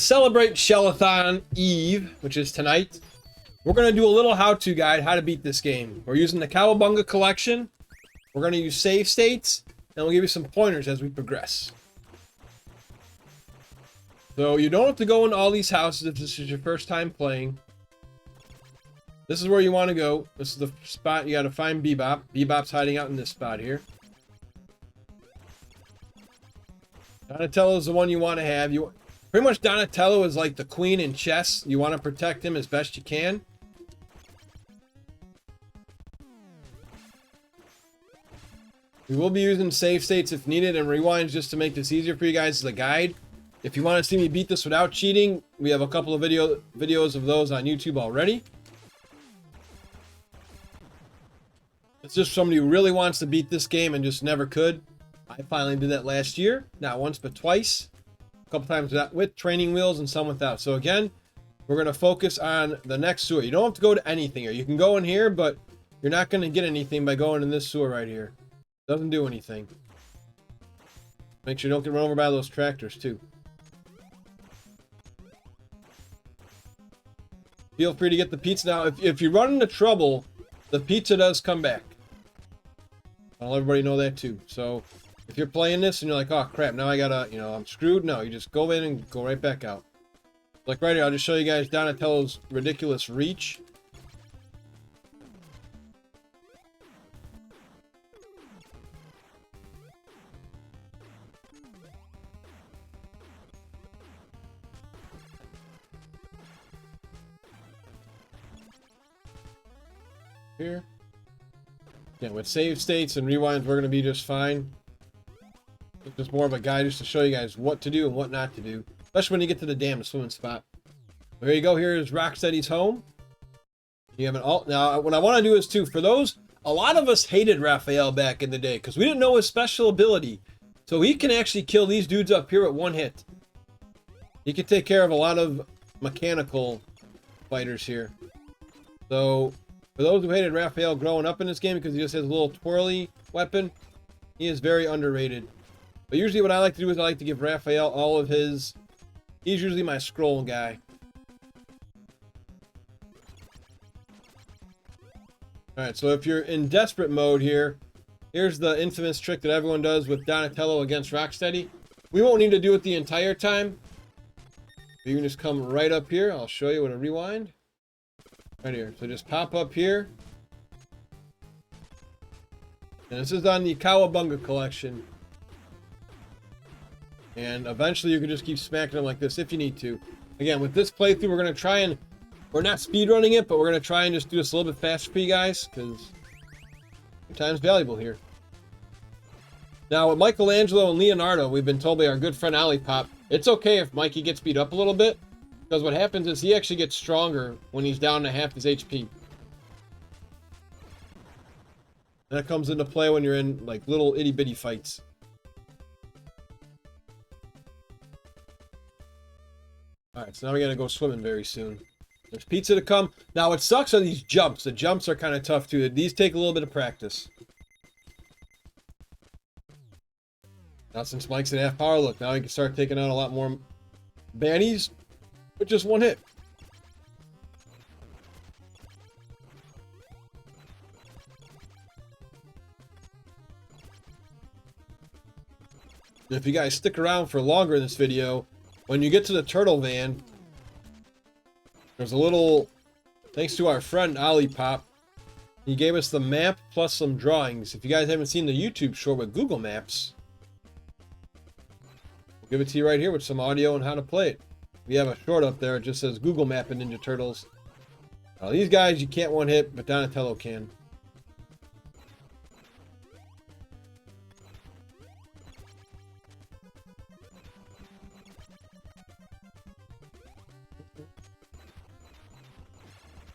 celebrate Shellathon Eve, which is tonight, we're going to do a little how-to guide how to beat this game. We're using the Cowabunga Collection. We're going to use save states, and we'll give you some pointers as we progress. So you don't have to go into all these houses if this is your first time playing. This is where you want to go. This is the spot you got to find Bebop. Bebop's hiding out in this spot here. Donatello is the one you want to have. Pretty much Donatello is like the queen in chess. You want to protect him as best you can. We will be using save states if needed and rewinds just to make this easier for you guys as a guide. If you want to see me beat this without cheating, we have a couple of videos of those on YouTube already. It's just somebody who really wants to beat this game and just never could. I finally did that last year. Not once, but twice. A couple times with training wheels and some without. So again, we're going to focus on the next sewer. You don't have to go to anything here. You can go in here, but you're not going to get anything by going in this sewer right here. Doesn't do anything. Make sure you don't get run over by those tractors too. Feel free to get the pizza. Now, if you run into trouble, the pizza does come back. I'll let everybody know that too. So if you're playing this and you're like, oh crap, now I gotta, I'm screwed. No, you just go in and go right back out. Like right here, I'll just show you guys Donatello's ridiculous reach. Here. Yeah, with save states and rewinds, we're going to be just fine. It's just more of a guide just to show you guys what to do and what not to do. Especially when you get to the damn swimming spot. There you go. Here is Rocksteady's home. You have an alt. Now, what I want to do is too, for those, a lot of us hated Raphael back in the day because we didn't know his special ability. So he can actually kill these dudes up here with one hit. He can take care of a lot of mechanical fighters here. So for those who hated Raphael growing up in this game because he just has a little twirly weapon, he is very underrated. But usually what I like to do is I like to give Raphael all of his... He's usually my scroll guy. Alright, so if you're in desperate mode here, here's the infamous trick that everyone does with Donatello against Rocksteady. We won't need to do it the entire time. You can just come right up here. I'll show you with a rewind. Right here. So just pop up here. And this is on the Cowabunga Collection. And eventually you can just keep smacking them like this if you need to. Again, with this playthrough, we're going to try and... We're not speedrunning it, but we're going to try and just do this a little bit faster for you guys. Because your time's valuable here. Now, with Michelangelo and Leonardo, we've been told by our good friend Olipop, it's okay if Mikey gets beat up a little bit. Because what happens is he actually gets stronger when he's down to half his HP. That comes into play when you're in like little itty bitty fights. Alright, so now we gotta go swimming very soon. There's pizza to come. Now what sucks are these jumps. The jumps are kind of tough too. These take a little bit of practice. Now since Mike's at half power, look, now he can start taking out a lot more baddies. With just one hit. If you guys stick around for longer in this video, when you get to the turtle van, there's a little, thanks to our friend Olipop, he gave us the map plus some drawings. If you guys haven't seen the YouTube short with Google Maps, we'll give it to you right here with some audio and how to play it. We have a short up there. It just says Google Map and Ninja Turtles. Now, these guys you can't one hit, but Donatello can.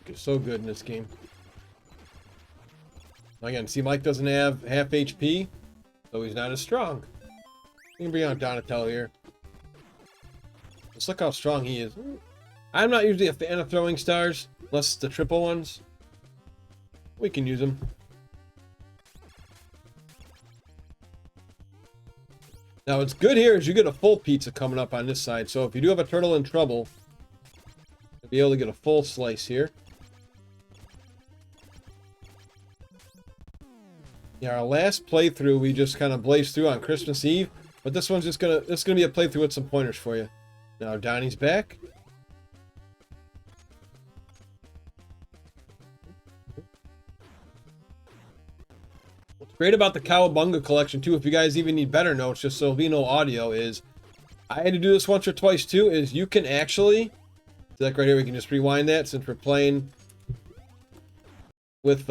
It's so good in this game. Again, see, Mike doesn't have half HP, so he's not as strong. You can bring out Donatello here. Just look how strong he is. I'm not usually a fan of throwing stars, unless it's the triple ones. We can use them. Now what's good here is you get a full pizza coming up on this side. So if you do have a turtle in trouble, you'll be able to get a full slice here. Yeah, our last playthrough we just kind of blazed through on Christmas Eve, but this one's just gonna be a playthrough with some pointers for you. Now Donnie's back. What's great about the Cowabunga Collection too, if you guys even need better notes, just so we know audio, is I had to do this once or twice too, is you can actually, like right here, we can just rewind that since we're playing with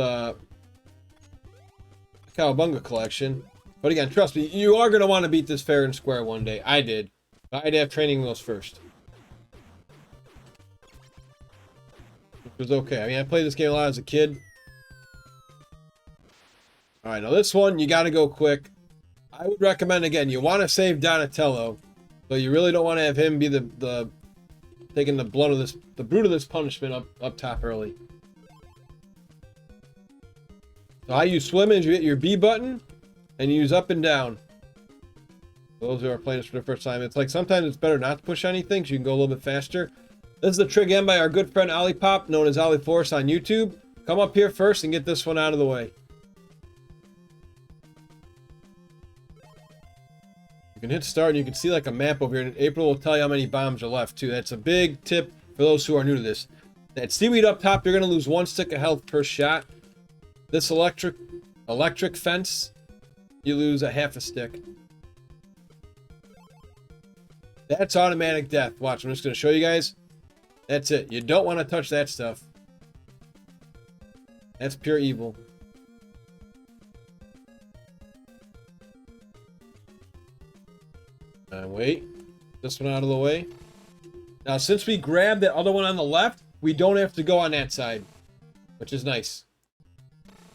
Cowabunga Collection. But again, trust me, you are going to want to beat this fair and square one day. I did. I had to have training wheels first. Which was okay. I mean, I played this game a lot as a kid. Alright, now this one, you got to go quick. I would recommend, again, you want to save Donatello. So you really don't want to have him be the taking the brunt of this punishment up top early. So how you swim is you hit your B button and you use up and down. For those who are playing this for the first time, it's like sometimes it's better not to push anything so you can go a little bit faster. This is the trick again by our good friend Olipop, known as Oliforce on YouTube. Come up here first and get this one out of the way. You can hit start and you can see like a map over here, and April will tell you how many bombs are left too. That's a big tip for those who are new to this. That seaweed up top, you're going to lose 1 stick of health per shot. This electric fence, you lose a half a stick. That's automatic death. Watch, I'm just going to show you guys. That's it. You don't want to touch that stuff. That's pure evil. Wait. This one out of the way. Now, since we grabbed that other one on the left, we don't have to go on that side, which is nice.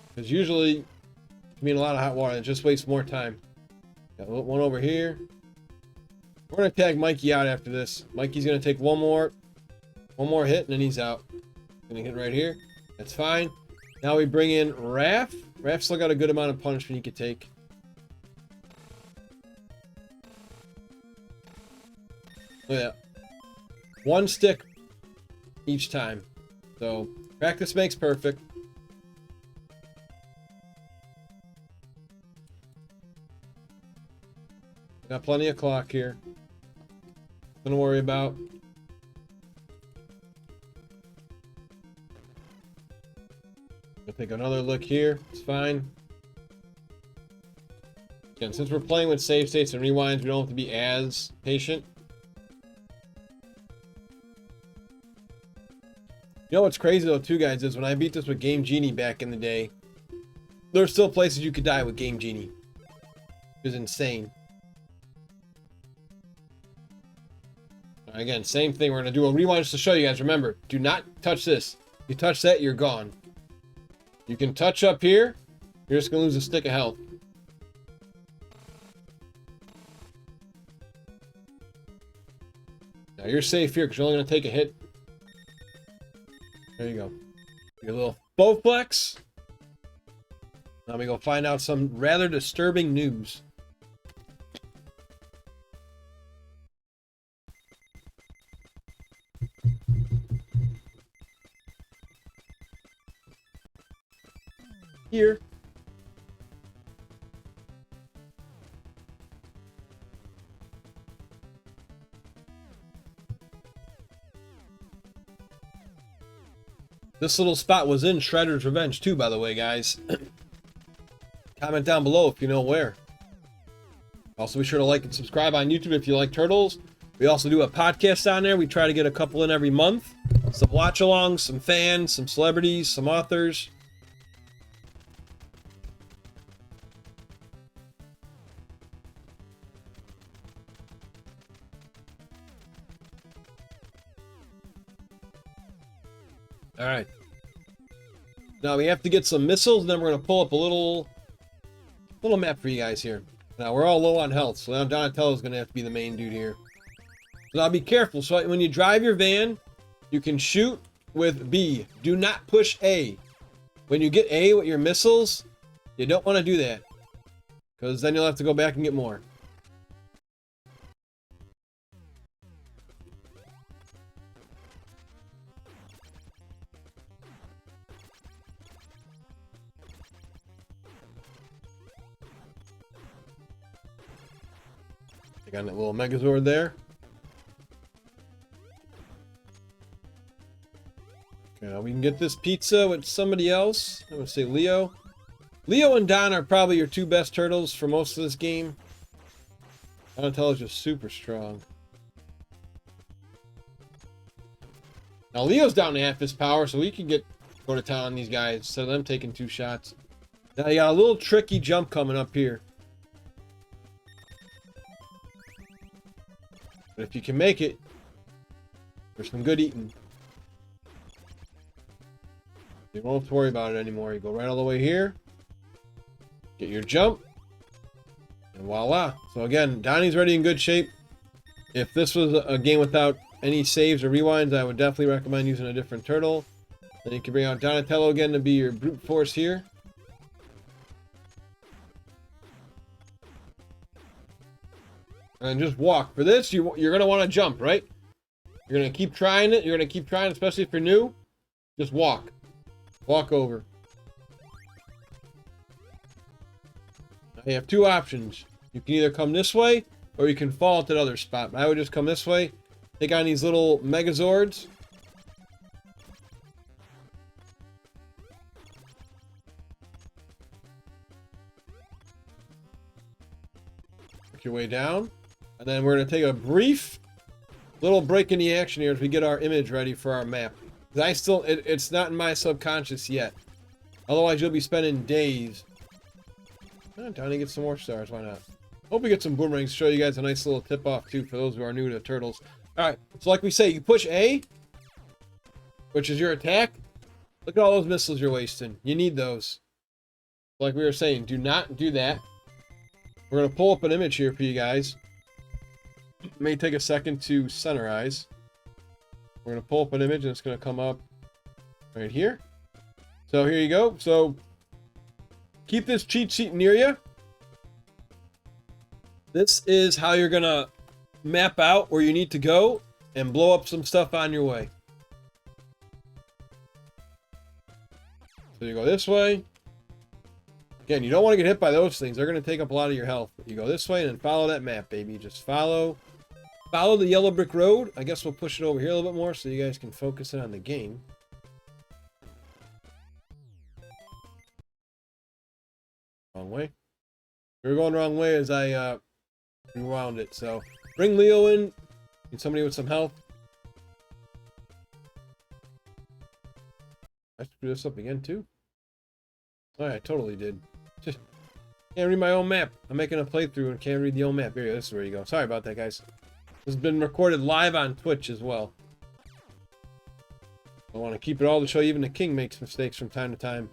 Because usually, you mean a lot of hot water, it just wastes more time. Got one over here. We're going to tag Mikey out after this. Mikey's going to take one more hit, and then he's out. Going to hit right here. That's fine. Now we bring in Raph. Raph's still got a good amount of punishment he could take. Look at that. 1 stick each time. So, practice makes perfect. Got plenty of clock here. Nothing to worry about. I'll take another look here. It's fine. Again, since we're playing with save states and rewinds, we don't have to be as patient. You know what's crazy though too, guys, is when I beat this with Game Genie back in the day, there's still places you could die with Game Genie. It was insane. Again, same thing. We're going to do a rewind just to show you guys. Remember, do not touch this. You touch that, you're gone. You can touch up here. You're just going to lose a stick of health. Now you're safe here because you're only going to take a hit. There you go. Your little Bowflex. Now we go find out some rather disturbing news. Here. This little spot was in Shredder's Revenge too, by the way, guys. Comment down below if you know where. Also, be sure to like and subscribe on YouTube if you like turtles. We also do a podcast on there. We try to get a couple in every month. Some watch-alongs, some fans, some celebrities, some authors. All right. Now we have to get some missiles, and then we're going to pull up a little map for you guys here. Now we're all low on health, so now Donatello's going to have to be the main dude here. So now be careful. So when you drive your van, you can shoot with B. Do not push A. When you get A with your missiles, you don't want to do that, because then you'll have to go back and get more. Take on that little Megazord there. Okay, now we can get this pizza with somebody else. I would say Leo. Leo and Don are probably your two best turtles for most of this game. Donatello's just super strong. Now Leo's down to half his power, so we can go to town on these guys instead of them taking 2 shots. Now you got a little tricky jump coming up here. But if you can make it, there's some good eating. You won't have to worry about it anymore. You go right all the way here. Get your jump. And voila. So again, Donnie's already in good shape. If this was a game without any saves or rewinds, I would definitely recommend using a different turtle. Then you can bring out Donatello again to be your brute force here. And just walk. For this, you're going to want to jump, right? You're going to keep trying it. You're going to keep trying, especially if you're new. Just walk. Walk over. Now you have 2 options. You can either come this way, or you can fall at that other spot. I would just come this way. Take on these little Megazords. Work your way down. And then we're going to take a brief little break in the action here as we get our image ready for our map. It's not in my subconscious yet. Otherwise, you'll be spending days. Oh, Donnie gets some more stars. Why not? Hope we get some boomerangs to show you guys a nice little tip-off, too, for those who are new to Turtles. Alright, so like we say, you push A, which is your attack. Look at all those missiles you're wasting. You need those. Like we were saying, do not do that. We're going to pull up an image here for you guys. It may take a second to centerize. We're going to pull up an image and it's going to come up right here. So here you go. So keep this cheat sheet near you. This is how you're going to map out where you need to go and blow up some stuff on your way. So you go this way. Again, you don't want to get hit by those things. They're going to take up a lot of your health. You go this way and then follow that map, baby. Just follow the yellow brick road. I guess we'll push it over here a little bit more so you guys can focus in on the game. Wrong way. We were going the wrong way as I rewound it. So bring Leo in. Need somebody with some health. I screwed this up again too. Oh, I totally did. Just can't read my own map. I'm making a playthrough and can't read the own map. Here, this is where you go. Sorry about that, guys. This has been recorded live on Twitch as well. I want to keep it all to show you even the king makes mistakes from time to time.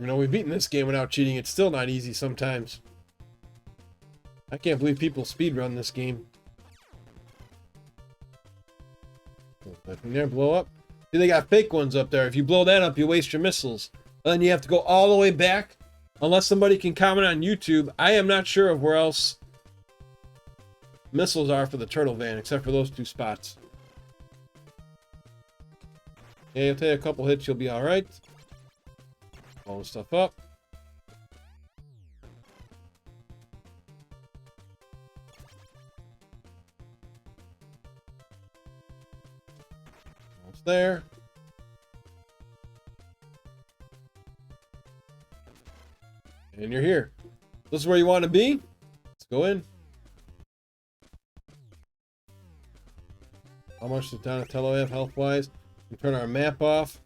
You know, we've beaten this game without cheating. It's still not easy sometimes. I can't believe people speedrun this game. Nothing there, blow up. See, they got fake ones up there. If you blow that up, you waste your missiles. And then you have to go all the way back. Unless somebody can comment on YouTube, I am not sure of where else missiles are for the turtle van, except for those 2 spots. Yeah, you'll take a couple hits, you'll be alright. Blow stuff up. Almost there. And you're here. This is where you want to be. Let's go in. How much does Donatello have health-wise? We turn our map off.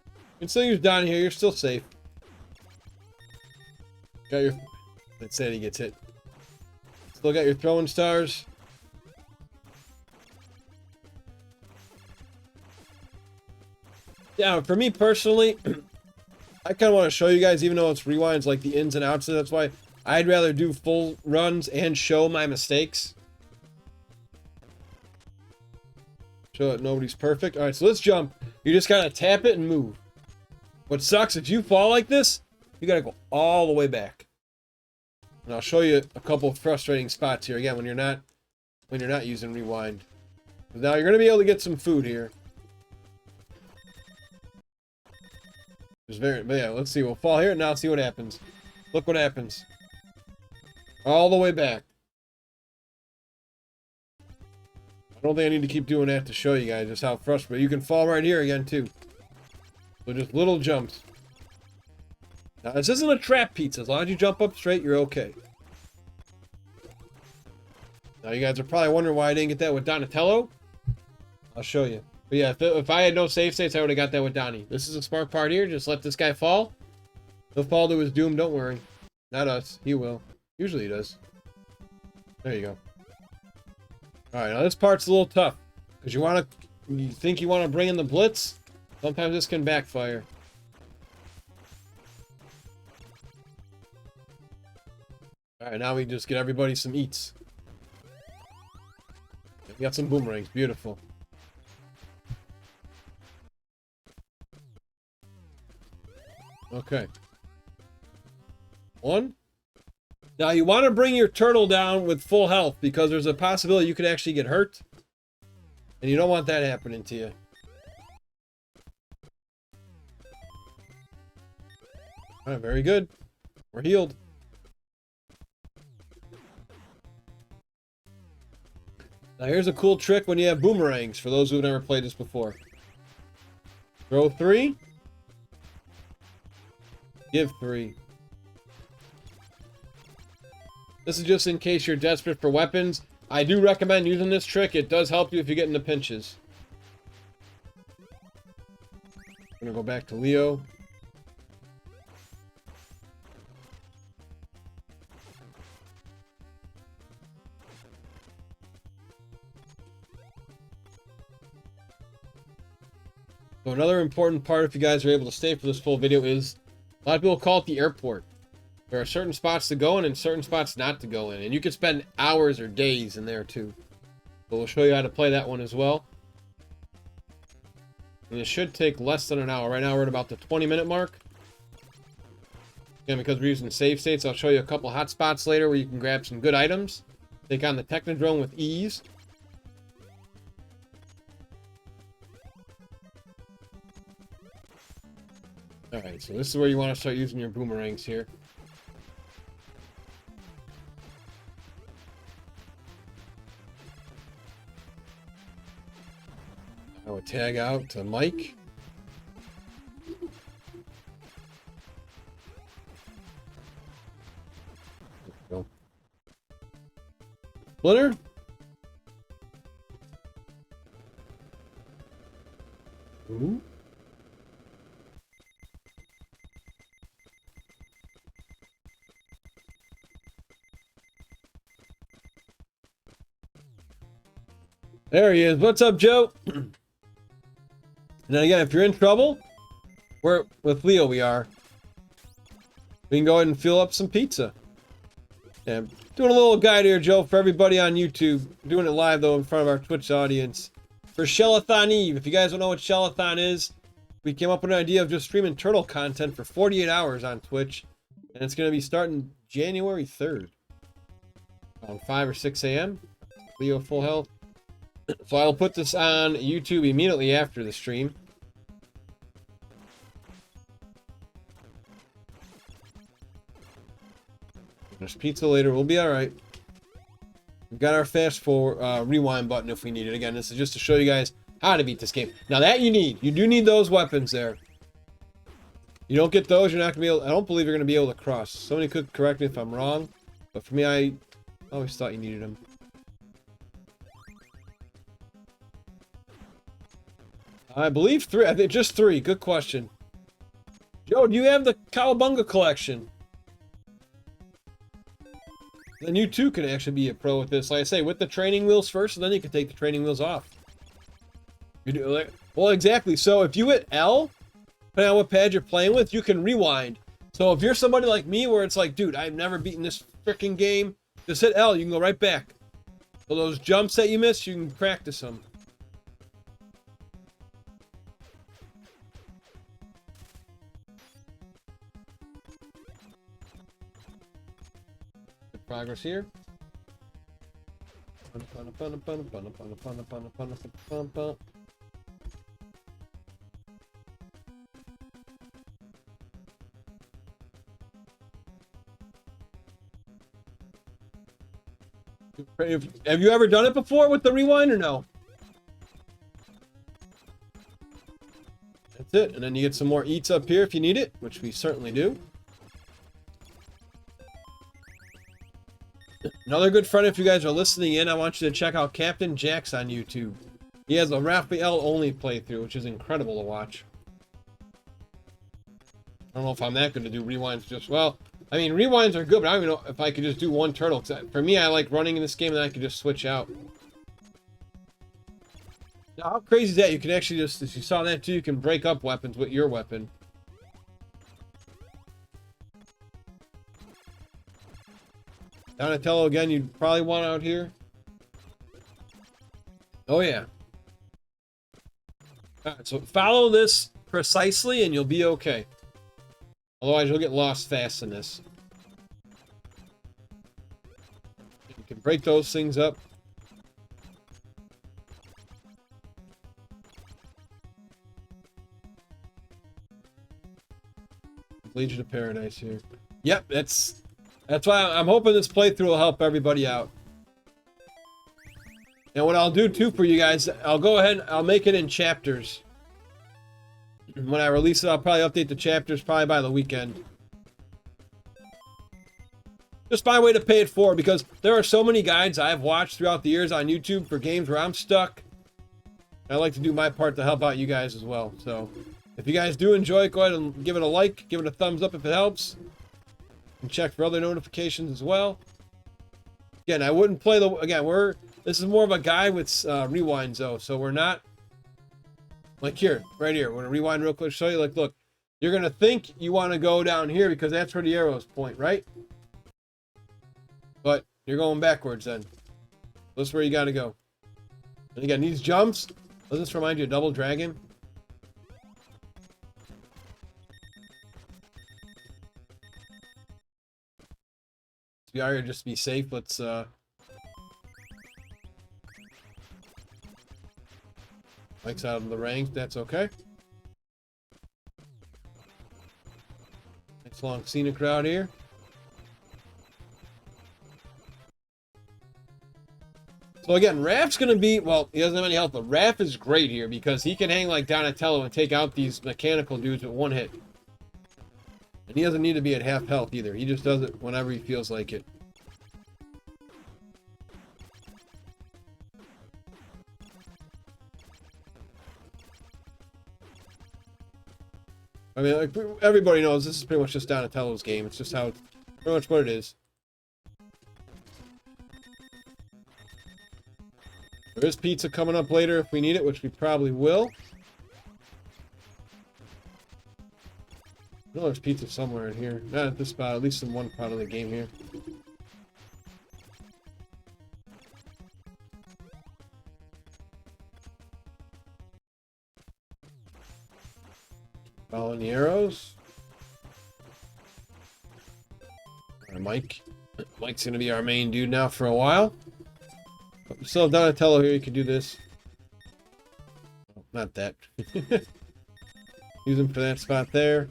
You can still use Donnie here. You're still safe. Got your... Let's say he gets hit. Still got your throwing stars. Yeah, for me personally... I kind of want to show you guys, even though it's rewinds, like the ins and outs. That's why I'd rather do full runs and show my mistakes. Show that nobody's perfect. All right, so let's jump. You just gotta tap it and move. What sucks, if you fall like this, you gotta go all the way back. And I'll show you a couple of frustrating spots here again when you're not using rewind. But now you're gonna be able to get some food here. It's very, but yeah, let's see. We'll fall here and now see what happens. Look what happens. All the way back. I don't think I need to keep doing that to show you guys just how frustrating. You can fall right here again, too. So just little jumps. Now, this isn't a trap pizza. As long as you jump up straight, you're okay. Now, you guys are probably wondering why I didn't get that with Donatello. I'll show you. But yeah, if I had no save states, I would have got that with Donnie. This is a smart part here. Just let this guy fall. He'll fall to his doom. Don't worry. Not us. He will. Usually he does. There you go. Alright, now this part's a little tough. Because you think you want to bring in the blitz? Sometimes this can backfire. Alright, now we just get everybody some eats. We got some boomerangs. Beautiful. Okay. One. Now you want to bring your turtle down with full health because there's a possibility you could actually get hurt. And you don't want that happening to you. Alright, very good. We're healed. Now here's a cool trick when you have boomerangs, for those who've never played this before. Throw 3. Give 3. This is just in case you're desperate for weapons. I do recommend using this trick. It does help you if you get into pinches. I'm gonna go back to Leo. So another important part, if you guys are able to stay for this full video, is a lot of people call it the airport. There are certain spots to go in and certain spots not to go in. And you can spend hours or days in there too. But we'll show you how to play that one as well. And it should take less than an hour. Right now we're at about the 20-minute mark. Again, because we're using save states, I'll show you a couple hot spots later where you can grab some good items. Take on the Technodrome with ease. Alright, so this is where you want to start using your boomerangs here. I would tag out to Mike. Go. Splinter. Ooh. There he is. What's up, Joe? Now again, if you're in trouble, we're with Leo. We can go ahead and fill up some pizza. Yeah, doing a little guide here, Joe, for everybody on YouTube. Doing it live though in front of our Twitch audience for Shellathon Eve. If you guys don't know what Shellathon is, we came up with an idea of just streaming turtle content for 48 hours on Twitch, and it's going to be starting January 3rd, around 5 or 6 a.m. Leo full health. So I'll put this on YouTube immediately after the stream. There's pizza later. We'll be all right. We've got our fast forward rewind button if we need it. Again, this is just to show you guys how to beat this game. Now that you do need those weapons there. You don't get those, you're not gonna be able. I don't believe you're gonna be able to cross. Somebody could correct me if I'm wrong, but for me, I always thought you needed them. I believe 3. I think just 3. Good question. Joe, do you have the Cowabunga Collection? Then you too can actually be a pro with this. Like I say, with the training wheels first, and then you can take the training wheels off. You do like, well, exactly. So if you hit L, depending on what pad you're playing with, you can rewind. So if you're somebody like me, where it's like, dude, I've never beaten this freaking game, just hit L. You can go right back. So those jumps that you missed, you can practice them. Progress here. Have you ever done it before with the rewind or no? That's it. And then you get some more eats up here if you need it, which we certainly do. Another good friend, if you guys are listening in, I want you to check out Captain Jax on YouTube. He has a Raphael only playthrough, which is incredible to watch. I don't know if I'm that good to do rewinds just well. I mean, rewinds are good, but I don't even know if I could just do one turtle. For me, I like running in this game and I can just switch out. Now, how crazy is that? You can actually just, as you saw that too, you can break up weapons with your weapon. Donatello again, you'd probably want out here. Oh yeah. Alright, so follow this precisely and you'll be okay. Otherwise you'll get lost fast in this. You can break those things up. Legion of Paradise here. Yep, that's why I'm hoping this playthrough will help everybody out. And what I'll do too for you guys, I'll go ahead, I'll make it in chapters. When I release it, I'll probably update the chapters probably by the weekend. Just my way to pay it forward, because there are so many guides I've watched throughout the years on YouTube for games where I'm stuck. I like to do my part to help out you guys as well. So if you guys do enjoy it, go ahead and give it a like, give it a thumbs up if it helps. And check for other notifications as well. Again, I wouldn't play the... Again, this is more of a guide with rewinds though, so we're not... Like here, right here, we're gonna rewind real quick, show you, like, look, you're gonna think you want to go down here because that's where the arrows point, right? But you're going backwards then. That's where you gotta go. And again, these jumps, does this remind you of Double Dragon? We are here just to be safe. Let's Mike's out of the range, that's okay. Nice long scenic route here. So again, Raph's gonna be, well, he doesn't have any health, but Raph is great here because he can hang like Donatello and take out these mechanical dudes with one hit. And he doesn't need to be at half health either. He just does it whenever he feels like it. I mean, like, everybody knows this is pretty much just Donatello's game. It's just how, pretty much what it is. There is pizza coming up later if we need it, which we probably will. I know there's pizza somewhere in here. Not at this spot, at least in one part of the game here. Following the arrows. Mike. Mike's gonna be our main dude now for a while. But we still have Donatello here, you can do this. Oh, not that. Use him for that spot there.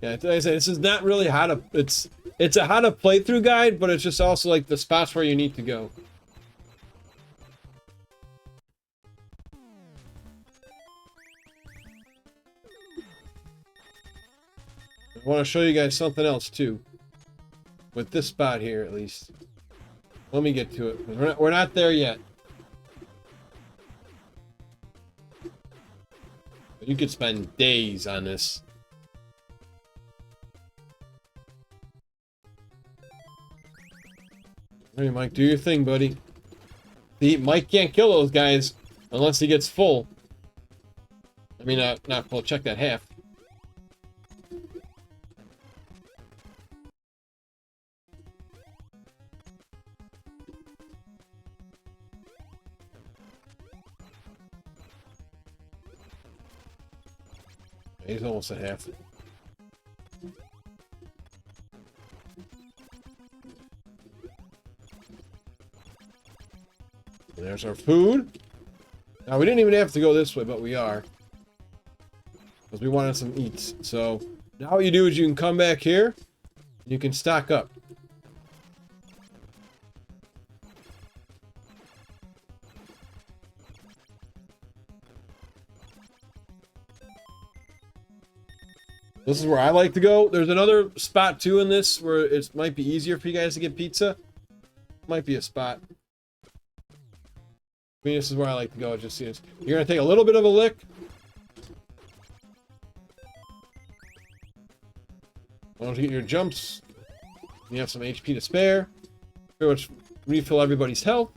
Yeah, like I said, this is not really how to... It's a how to play through guide, but it's just also like the spots where you need to go. I want to show you guys something else too. With this spot here, at least. Let me get to it. We're not there yet. You could spend days on this. Hey, Mike, do your thing, buddy. See, Mike can't kill those guys unless he gets full. I mean, not full. Check that half. He's almost at half. And there's our food. Now, we didn't even have to go this way, but we are. Because we wanted some eats. So, now what you do is you can come back here. And you can stock up. This is where I like to go. There's another spot too in this where it might be easier for you guys to get pizza. Might be a spot. I mean, this is where I like to go. Just see this. You're gonna take a little bit of a lick. Once you get your jumps, you have some HP to spare. Pretty much refill everybody's health.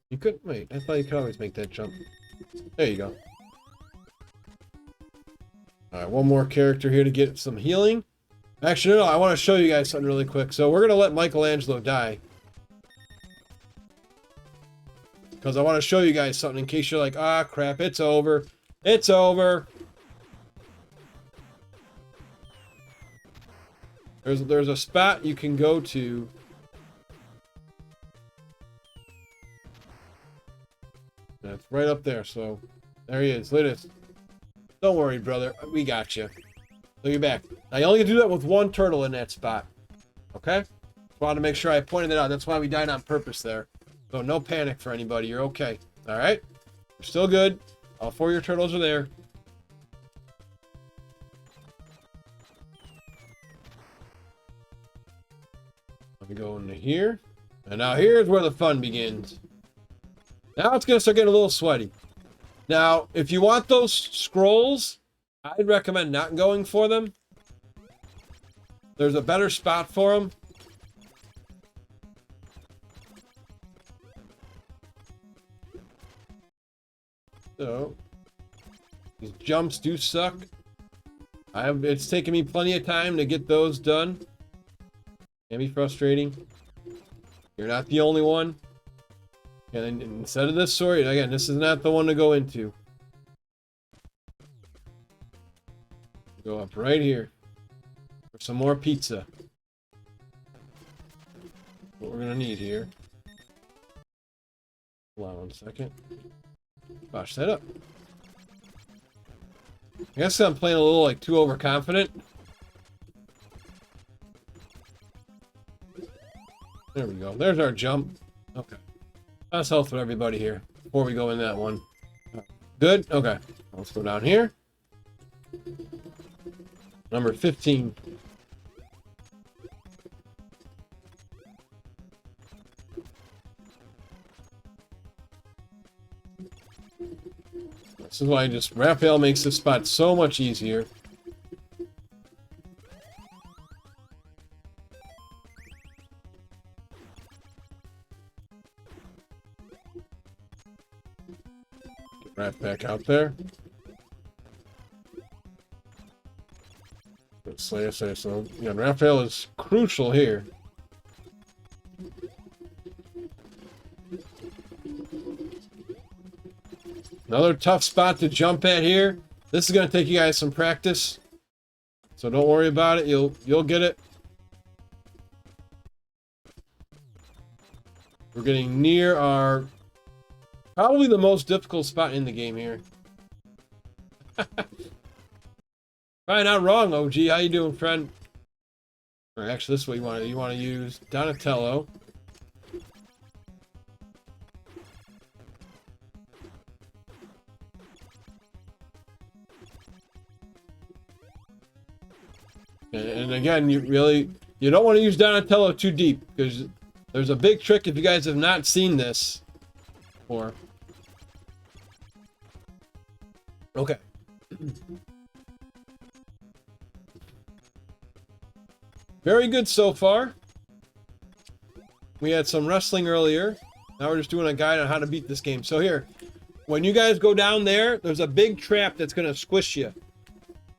You could wait. I thought you could always make that jump. There you go. All right, one more character here to get some healing. Actually, no, I want to show you guys something really quick. So we're gonna let Michelangelo die because I want to show you guys something in case you're like, ah, crap, it's over. It's over. There's a spot you can go to. That's right up there. So there he is. Look at this. Don't worry, brother. We got you. So you're back. Now you only can do that with one turtle in that spot. Okay? Just wanted to make sure I pointed it out. That's why we died on purpose there. So no panic for anybody. You're okay. Alright? You're still good. All 4 of your turtles are there. Let me go into here. And now here's where the fun begins. Now it's going to start getting a little sweaty. Now, if you want those scrolls, I'd recommend not going for them. There's a better spot for them. So, these jumps do suck. It's taken me plenty of time to get those done. Can be frustrating. You're not the only one. And instead of this sword, again, this is not the one to go into. Go up right here for some more pizza. What we're gonna need here. Hold on 1 second. Gosh, that up. I guess I'm playing a little like too overconfident. There we go. There's our jump. Okay. That's health for everybody here before we go in that one. Good? Okay. Let's go down here. Number 15. This is why Raphael makes this spot so much easier. Right back out there. Let's say so. Yeah, Raphael is crucial here. Another tough spot to jump at here. This is going to take you guys some practice, so don't worry about it. You'll get it. We're getting near our probably the most difficult spot in the game here. Probably not wrong, OG. How you doing, friend? Or actually, this is what you want to use Donatello. And again, you don't want to use Donatello too deep because there's a big trick if you guys have not seen this before. Okay. Very good so far. We had some wrestling earlier. Now we're just doing a guide on how to beat this game. So here, when you guys go down there, there's a big trap that's going to squish you.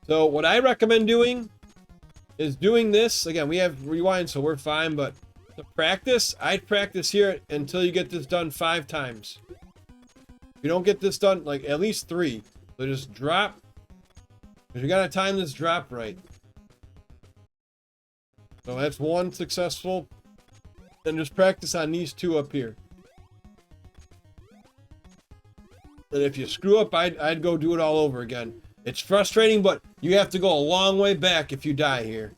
So what I recommend doing is doing this. Again, we have rewind, so we're fine. But to practice, I'd practice here until you get this done 5 times. If you don't get this done, like at least 3. So just drop. Because you got to time this drop right. So that's 1 successful. Then just practice on these 2 up here. And if you screw up, I'd go do it all over again. It's frustrating, but you have to go a long way back if you die here.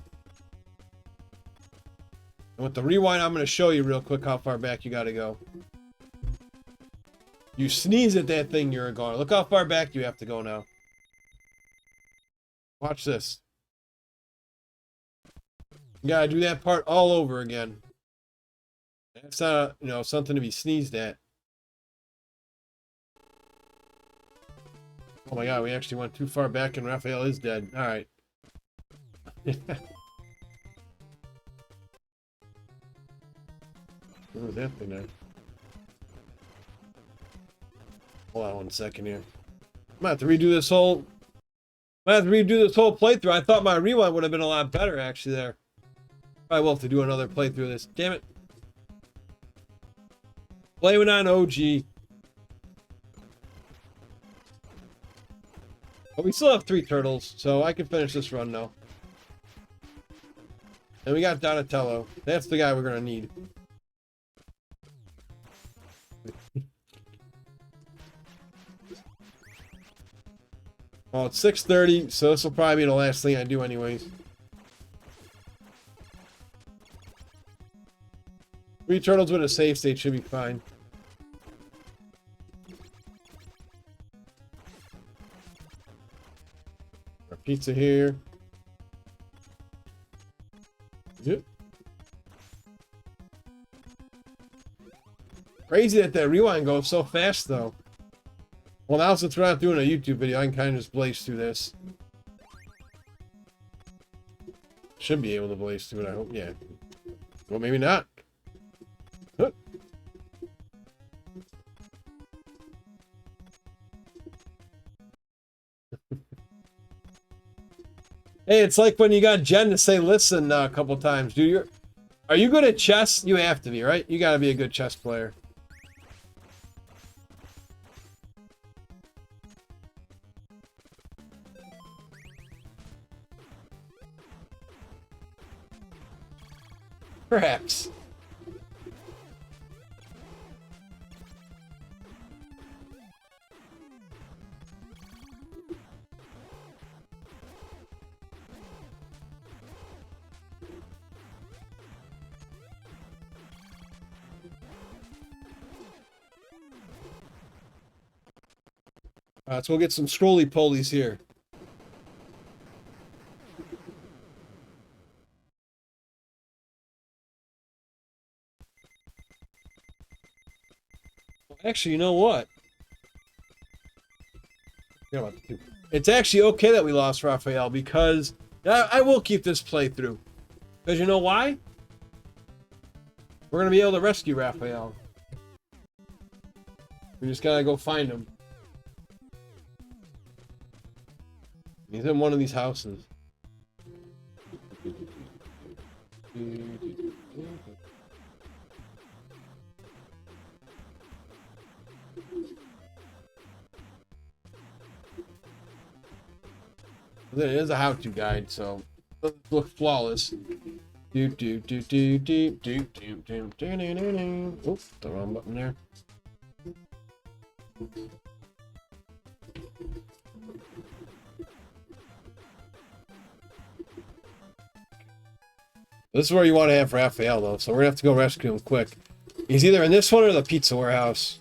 And with the rewind, I'm going to show you real quick how far back you got to go. You sneeze at that thing, you're gone. Look how far back you have to go now. Watch this. You got to do that part all over again. That's not, you know, something to be sneezed at. Oh my god, we actually went too far back and Raphael is dead. Alright. What was that thing there? Hold on 1 second here. I'm gonna have to redo this whole... playthrough. I thought my rewind would have been a lot better actually there. Probably will have to do another playthrough of this. Damn it. Blame it on OG. But we still have 3 turtles, so I can finish this run now. And we got Donatello. That's the guy we're gonna need. Well, it's 6:30, so this will probably be the last thing I do anyways. 3 turtles with a save state should be fine. Our pizza here. Yep. Crazy that rewind goes so fast though. Well, now since we're not doing a YouTube video, I can kind of just blaze through this. Should be able to blaze through it, I hope. Yeah. Well, maybe not. Huh. Hey, it's like when you got Jen to say listen a couple times. Are you good at chess? You have to be, right? You gotta be a good chess player. Perhaps. So we'll get some scrolly-polies here. Actually, you know what? It's actually okay that we lost Raphael because I will keep this playthrough. Because you know why? We're going to be able to rescue Raphael. We just got to go find him. He's in one of these houses. It is a how-to guide, so it doesn't look flawless. Oops, the wrong button there. This is where you want to have Raphael, though, so we're gonna have to go rescue him quick. He's either in this one or the pizza warehouse.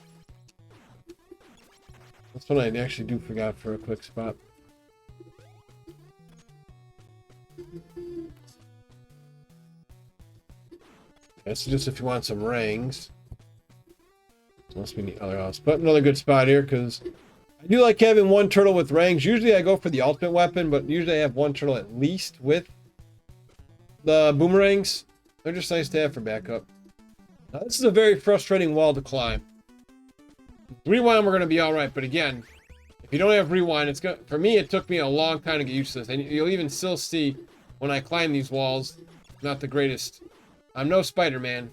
That's what I actually do forgot for a quick spot. That's just if you want some rings. Must be in the other house. But another good spot here, because I do like having one turtle with rings. Usually I go for the ultimate weapon, but usually I have one turtle at least with the boomerangs. They're just nice to have for backup. Now, this is a very frustrating wall to climb. Rewind, we're going to be alright, but again, if you don't have rewind, it's going for me, it took me a long time to get used to this. And you'll even still see when I climb these walls, not the greatest. I'm no Spider-Man.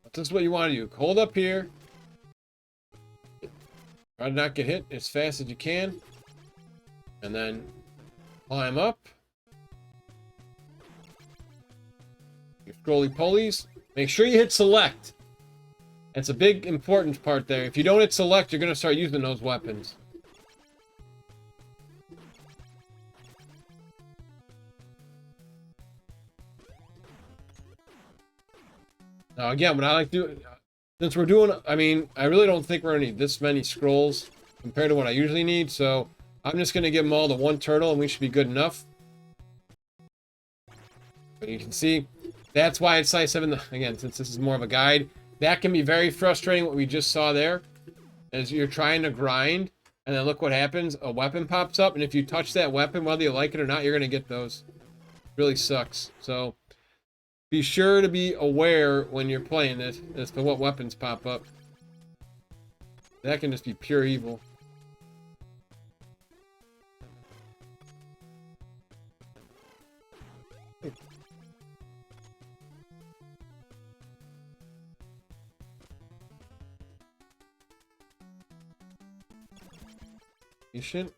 But this is what you want to do. Hold up here. Try to not get hit as fast as you can. And then climb up. Your scrolly-polies. Make sure you hit select. It's a big important part there. If you don't hit select, you're going to start using those weapons. Now again, what I like to do, since we're doing, I mean, I really don't think we're going to need this many scrolls compared to what I usually need, so I'm just going to give them all to one turtle and we should be good enough. But you can see, that's why it's size 7. Again, since this is more of a guide, that can be very frustrating, what we just saw there. As you're trying to grind, and then look what happens. A weapon pops up, and if you touch that weapon, whether you like it or not, you're going to get those. Really sucks. So, be sure to be aware when you're playing this as to what weapons pop up. That can just be pure evil. You shouldn't.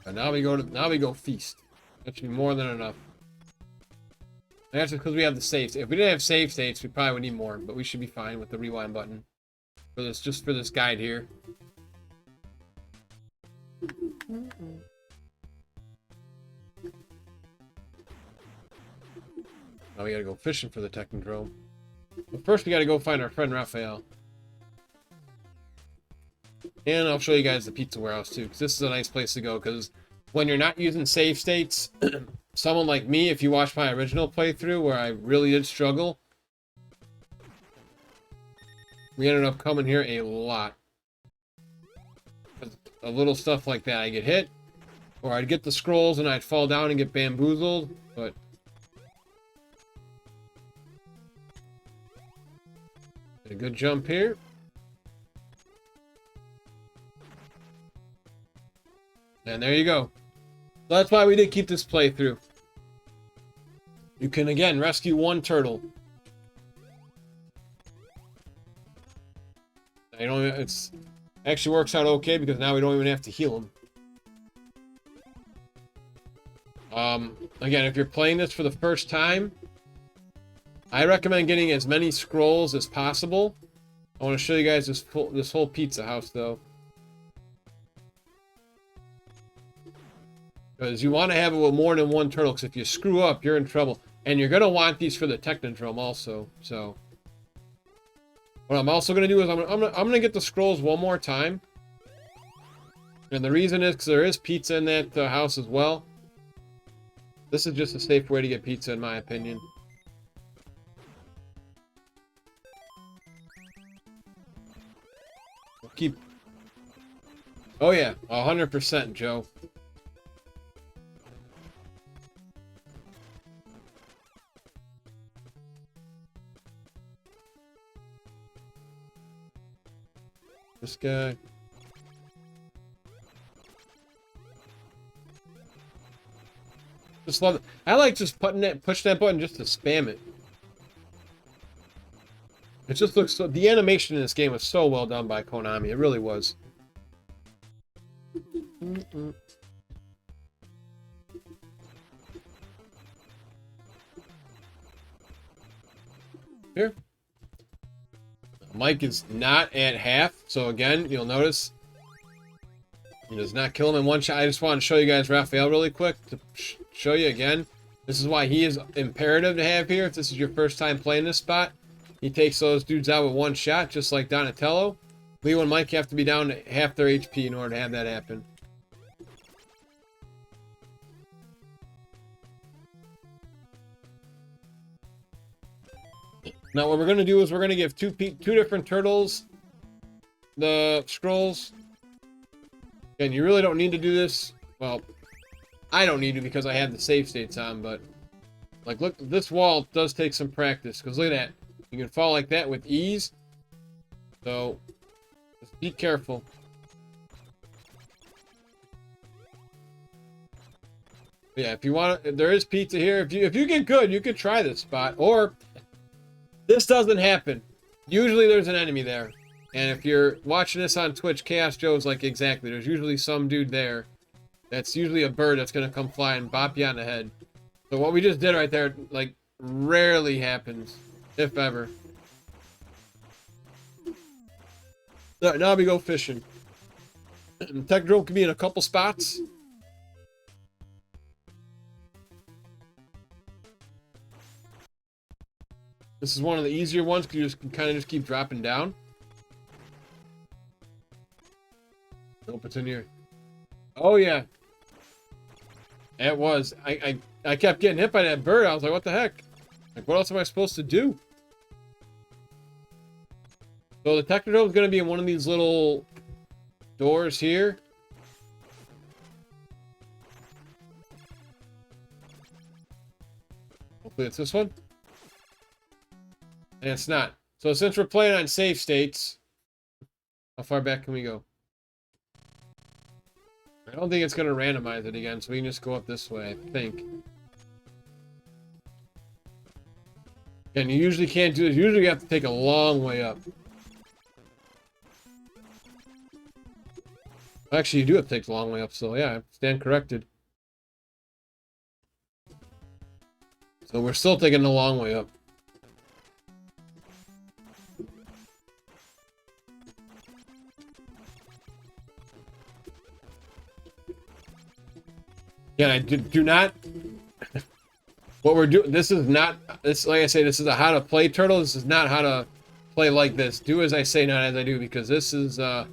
And now we go feast. That should be more than enough. And that's because we have the save. If we didn't have save states, we probably would need more, but we should be fine with the rewind button for this, just for this guide here. Now we gotta go fishing for the Technodrome. But first we gotta go find our friend Raphael. And I'll show you guys the pizza warehouse too, because this is a nice place to go, because when you're not using save states, someone like me, if you watch my original playthrough where I really did struggle, we ended up coming here a lot. A little stuff like that, I get hit, or I'd get the scrolls and I'd fall down and get bamboozled, but a good jump here. And there you go. So that's why we did keep this playthrough. You can again rescue one turtle. You know, it's actually works out okay because now we don't even have to heal him. Again, if you're playing this for the first time, I recommend getting as many scrolls as possible. I want to show you guys this whole pizza house though. Because you want to have it with more than one turtle, because if you screw up, you're in trouble. And you're going to want these for the Technodrome also. So, what I'm also going to do is I'm going to get the scrolls one more time. And the reason is because there is pizza in that house as well. This is just a safe way to get pizza, in my opinion. We'll keep... Oh yeah, 100%, Joe. This guy. Just love it. I like just push that button just to spam it. It just looks so. The animation in this game was so well done by Konami. It really was. Here. Mike is not at half, so again, you'll notice he does not kill him in one shot. I just want to show you guys Raphael really quick to show you again. This is why he is imperative to have here. If this is your first time playing this spot, he takes those dudes out with one shot, just like Donatello. Leo and Mike have to be down to half their HP in order to have that happen. Now what we're going to do is we're going to give two different turtles the scrolls. And you really don't need to do this. Well, I don't need to because I have the save states on, but like look, this wall does take some practice because look at that. You can fall like that with ease. So just be careful. But yeah, if you want to, there is pizza here. If you get good, you could try this spot. Or this doesn't happen. Usually there's an enemy there. And if you're watching this on Twitch, Chaos Joe's like, exactly. There's usually some dude there. That's usually a bird that's going to come fly and bop you on the head. So what we just did right there, like, rarely happens, if ever. All right, now we go fishing. Technodrome can be in a couple spots. This is one of the easier ones because you just can kind of just keep dropping down. Nope, it's in here. Oh yeah, it was. I kept getting hit by that bird. I was like, what the heck? Like, what else am I supposed to do? So the Technodrome is going to be in one of these little doors here. Hopefully it's this one. And it's not. So since we're playing on save states, how far back can we go? I don't think it's going to randomize it again, so we can just go up this way, I think. And you usually can't do this. Usually you have to take a long way up. Actually, you do have to take a long way up, so yeah, I stand corrected. So we're still taking a long way up. Yeah, I do not. What we're doing, this is not. This, like I say, this is a how to play turtle. This is not how to play like this. Do as I say, not as I do, because this is not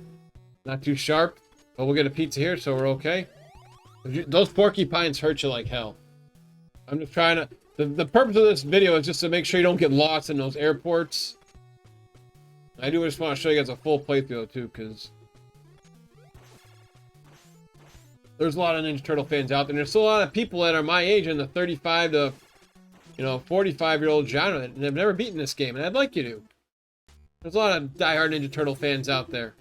too sharp. But we'll get a pizza here, so we're okay. Those porcupines hurt you like hell. I'm just trying to. The purpose of this video is just to make sure you don't get lost in those airports. I do just want to show you guys a full playthrough too, because there's a lot of Ninja Turtle fans out there. And there's still a lot of people that are my age in the 35 to, 45-year-old genre that have never beaten this game, and I'd like you to. There's a lot of diehard Ninja Turtle fans out there.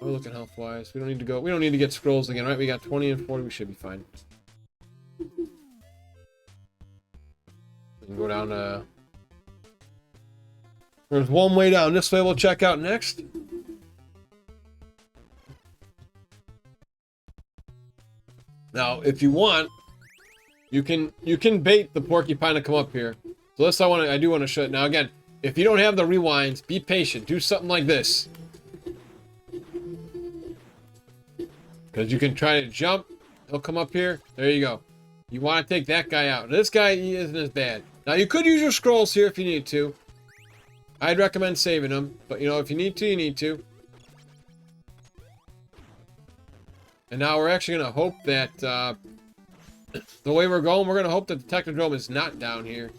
We're looking health-wise. We don't need to go. We don't need to get scrolls again, right? We got 20 and 40. We should be fine. We can go down to. There's one way down this way. We'll check out next. Now, if you want, you can bait the porcupine to come up here. So this I do want to show it. Now again, if you don't have the rewinds, be patient. Do something like this. Because you can try to jump. He'll come up here. There you go. You want to take that guy out. This guy, he isn't as bad. Now, you could use your scrolls here if you need to. I'd recommend saving them. But, if you need to, you need to. And now we're actually going to hope that, the way we're going, we're going to hope that the Technodrome is not down here.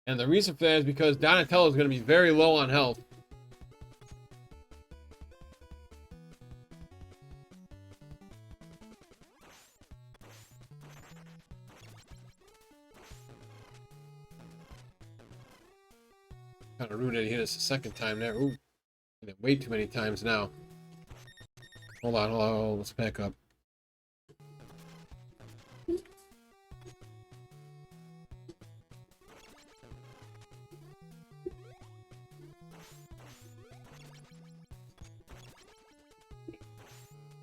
And the reason for that is because Donatello is going to be very low on health. Kind of rude that he hit us a second time there. Ooh, hit it way too many times now. Hold on, let's back up.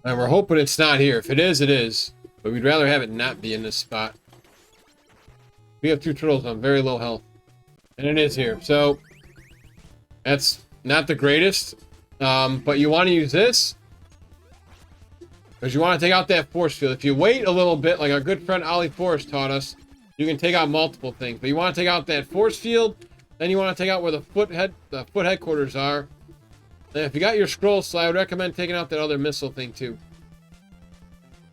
And we're hoping it's not here. If it is, it is. But we'd rather have it not be in this spot. We have two turtles on very low health. And it is here. So, that's not the greatest. But you want to use this. Because you want to take out that force field. If you wait a little bit, like our good friend Ollie Forrest taught us, you can take out multiple things. But you want to take out that force field. Then you want to take out where the foot headquarters are. And if you got your scrolls, so I would recommend taking out that other missile thing too.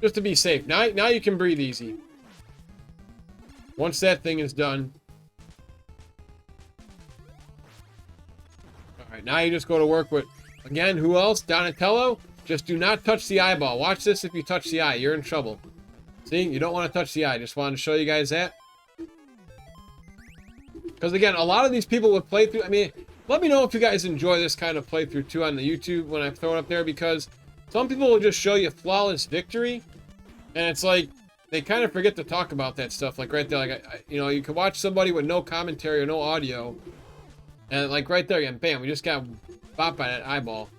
Just to be safe. Now you can breathe easy. Once that thing is done. Alright, now you just go to work with, again, who else? Donatello. Just do not touch the eyeball. Watch this. If you touch the eye, you're in trouble. See? You don't want to touch the eye. Just wanted to show you guys that. Because again, a lot of these people would play through, let me know if you guys enjoy this kind of playthrough too on the YouTube when I throw it up there, because some people will just show you flawless victory, and it's like they kind of forget to talk about that stuff. Like right there, like you can watch somebody with no commentary or no audio, and like right there again, bam, we just got bopped by that eyeball.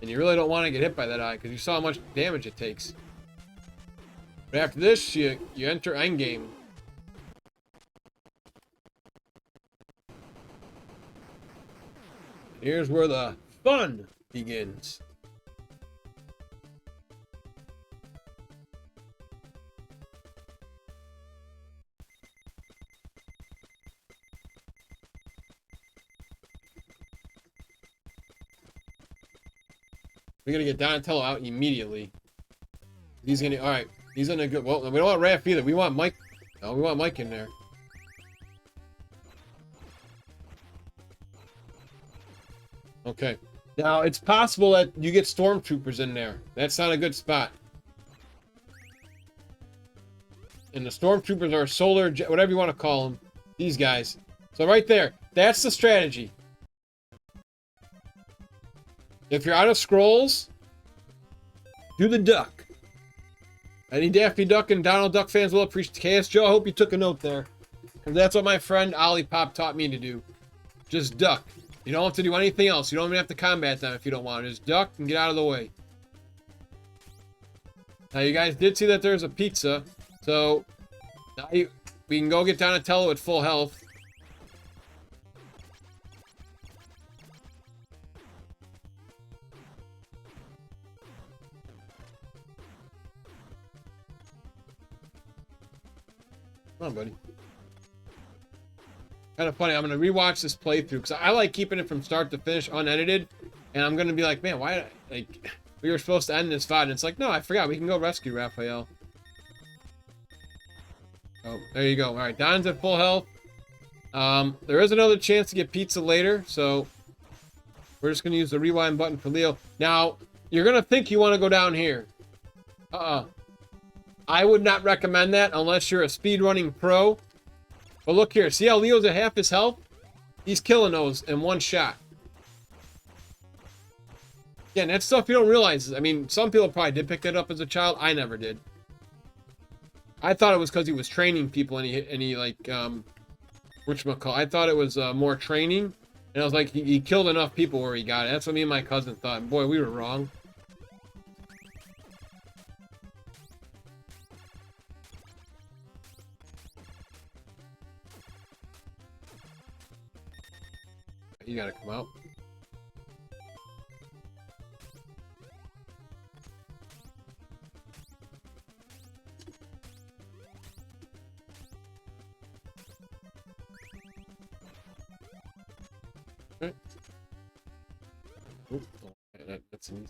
And you really don't want to get hit by that eye because you saw how much damage it takes. But after this, you enter endgame. Here's where the fun begins. We're gonna get Donatello out immediately. He's gonna, all right. He's in a good. Well, we don't want Raph either. We want Mike. No, we want Mike in there. Okay. Now it's possible that you get stormtroopers in there. That's not a good spot. And the stormtroopers are solar, whatever you want to call them. These guys. So right there, that's the strategy. If you're out of scrolls, do the duck. Any Daffy Duck and Donald Duck fans will appreciate. KS Joe, I hope you took a note there. Because that's what my friend Ollie Pop taught me to do. Just duck. You don't have to do anything else. You don't even have to combat them if you don't want. Just duck and get out of the way. Now you guys did see that there's a pizza. So now we can go get Donatello at full health. Come on, buddy. Kind of funny. I'm going to rewatch this playthrough because I like keeping it from start to finish unedited. And I'm going to be like, man, why? Like, we were supposed to end this fight. And it's like, no, I forgot. We can go rescue Raphael. Oh, there you go. All right, Don's at full health. There is another chance to get pizza later. So we're just going to use the rewind button for Leo. Now, you're going to think you want to go down here. I would not recommend that unless you're a speedrunning pro. But look here. See how Leo's at half his health? He's killing those in one shot. Again, that's stuff you don't realize. I mean, some people probably did pick that up as a child. I never did. I thought it was because he was training people and he like, whatchamacallit. I thought it was more training. And I was like, he killed enough people where he got it. That's what me and my cousin thought. And boy, we were wrong. You gotta come out. Okay. Oops. Oh, that's easy.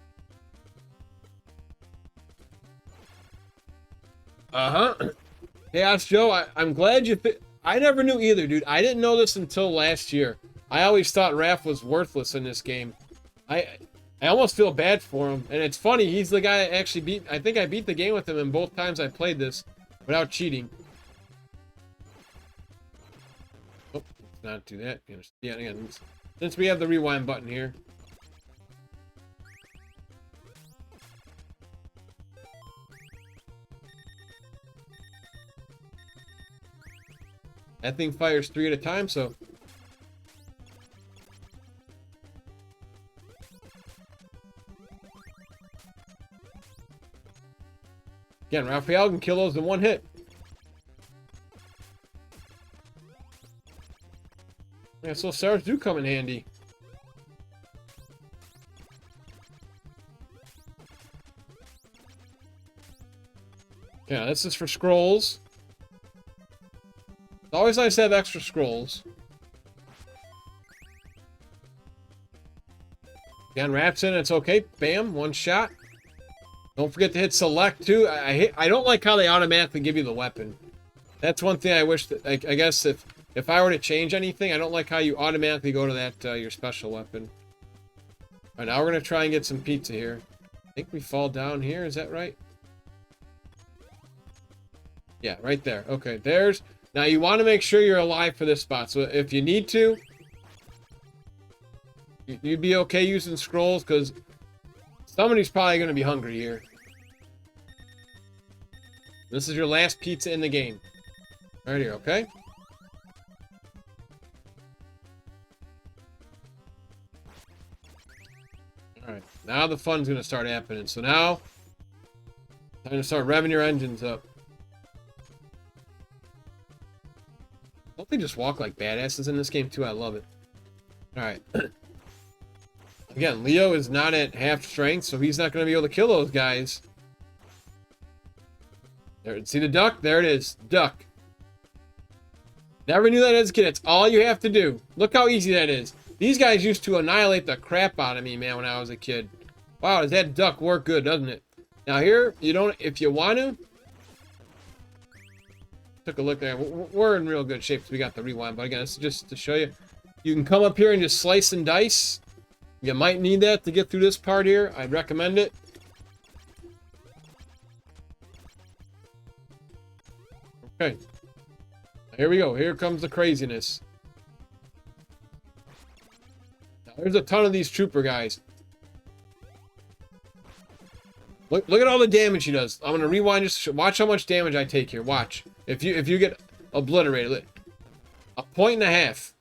Chaos Joe, I'm glad you I never knew either, dude. I didn't know this until last year. I always thought Raph was worthless in this game. I almost feel bad for him. And it's funny, he's the guy I actually beat. I think I beat the game with him in both times I played this without cheating. Oh, let's not do that. Yeah, again, since we have the rewind button here. That thing fires 3 at a time, so... Again, Raphael can kill those in one hit. Yeah, so stars do come in handy. Yeah, this is for scrolls. It's always nice to have extra scrolls. Again, Rap's in, it's okay. Bam, one shot. Don't forget to hit select too. I don't like how they automatically give you the weapon. That's one thing I wish that I guess if I were to change anything, I don't like how you automatically go to that your special weapon. All right, now we're gonna try and get some pizza here. I think we fall down here. Is that right? Yeah, right there. Okay, there's. Now you want to make sure you're alive for this spot. So if you need to, you'd be okay using scrolls because. Somebody's probably going to be hungry here. This is your last pizza in the game. Right here, okay? Alright. Now the fun's gonna start happening. So now, time to start revving your engines up. Don't they just walk like badasses in this game too? I love it. Alright. Again, Leo is not at half strength, so he's not going to be able to kill those guys. There, see the duck? There it is. Duck. Never knew that as a kid. It's all you have to do. Look how easy that is. These guys used to annihilate the crap out of me, man, when I was a kid. Wow, does that duck work good, doesn't it? Now here, you don't, if you want to, took a look there. We're in real good shape because we got the rewind. But again, it's just to show you. You can come up here and just slice and dice. You might need that to get through this part here. I'd recommend it. Okay. Here we go. Here comes the craziness. Now, there's a ton of these trooper guys. Look at all the damage he does. I'm gonna rewind. Just watch how much damage I take here. Watch. If you get obliterated, 1.5 points.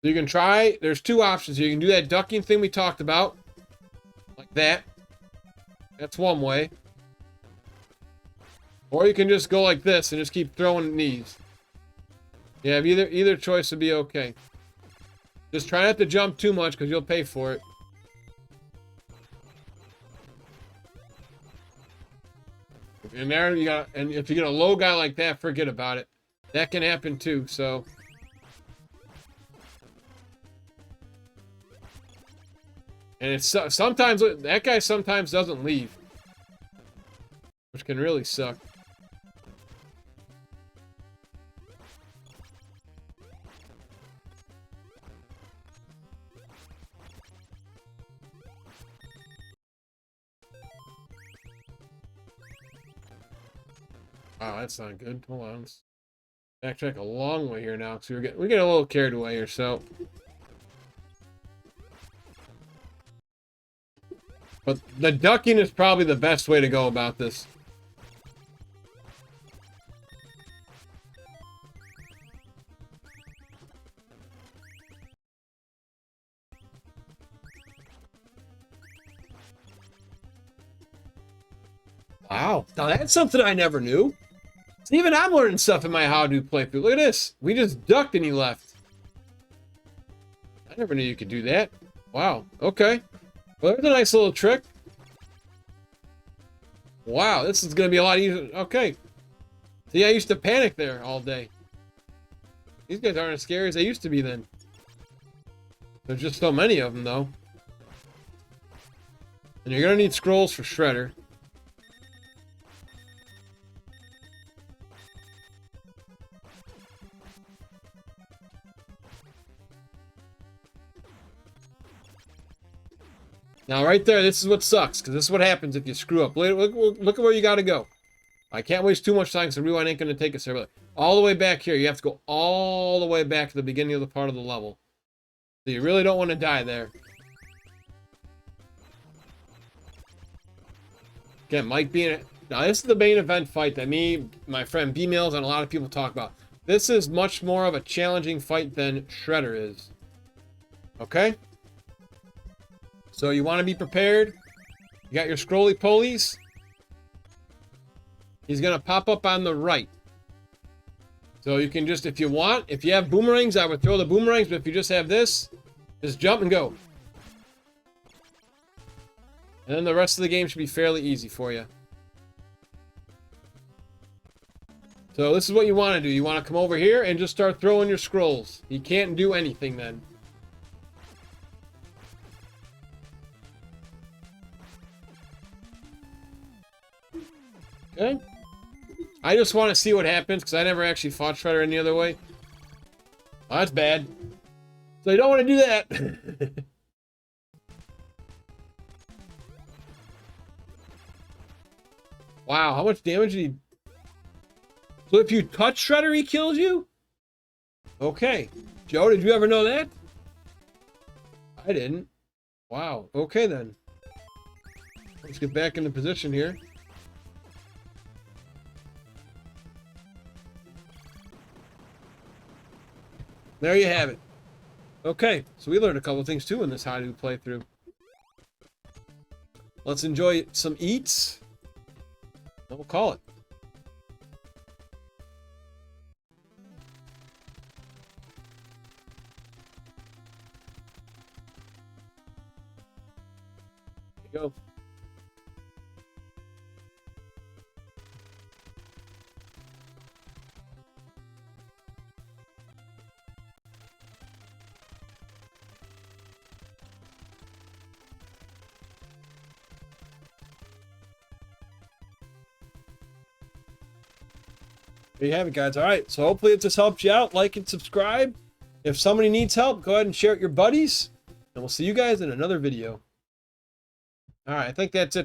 So you can try. There's two options here. You can do that ducking thing we talked about, like that. That's one way. Or you can just go like this and just keep throwing knees. Yeah, either choice would be okay. Just try not to jump too much because you'll pay for it. And there you got, and if you get a low guy like that, forget about it. That can happen too, so. And it's sometimes, that guy sometimes doesn't leave. Which can really suck. Wow, that's not good. Hold on. Let's backtrack a long way here now, because we're getting a little carried away here, so. But the ducking is probably the best way to go about this. Wow. Now that's something I never knew. Even I'm learning stuff in my how-to playthrough. Look at this. We just ducked and he left. I never knew you could do that. Wow. Okay. Well, there's a nice little trick. Wow, this is going to be a lot easier. Okay. See, I used to panic there all day. These guys aren't as scary as they used to be then. There's just so many of them, though. And you're going to need scrolls for Shredder. Now, right there, this is what sucks, because this is what happens if you screw up. Look at where you got to go. I can't waste too much time, because the rewind ain't going to take us there. But all the way back here, you have to go all the way back to the beginning of the part of the level. So you really don't want to die there. Again, Mike being it. Now, this is the main event fight that me, my friend B-Mills, and a lot of people talk about. This is much more of a challenging fight than Shredder is. Okay? So you want to be prepared. You got your scrolly-polies. He's going to pop up on the right. So you can just, if you want, if you have boomerangs, I would throw the boomerangs. But if you just have this, just jump and go. And then the rest of the game should be fairly easy for you. So this is what you want to do. You want to come over here and just start throwing your scrolls. You can't do anything then. Okay. I just want to see what happens, because I never actually fought Shredder any other way. Oh, that's bad. So you don't want to do that. Wow, how much damage did he... So if you touch Shredder, he kills you? Okay. Joe, did you ever know that? I didn't. Wow. Okay, then. Let's get back into position here. There you have it. Okay, so we learned a couple things too in this how-to playthrough. let's enjoy some eats. And we'll call it. There you go. There you have it, guys. All right, so hopefully this helps you out. Like and subscribe. If somebody needs help, go ahead and share it with your buddies. And we'll see you guys in another video. All right, I think that's it.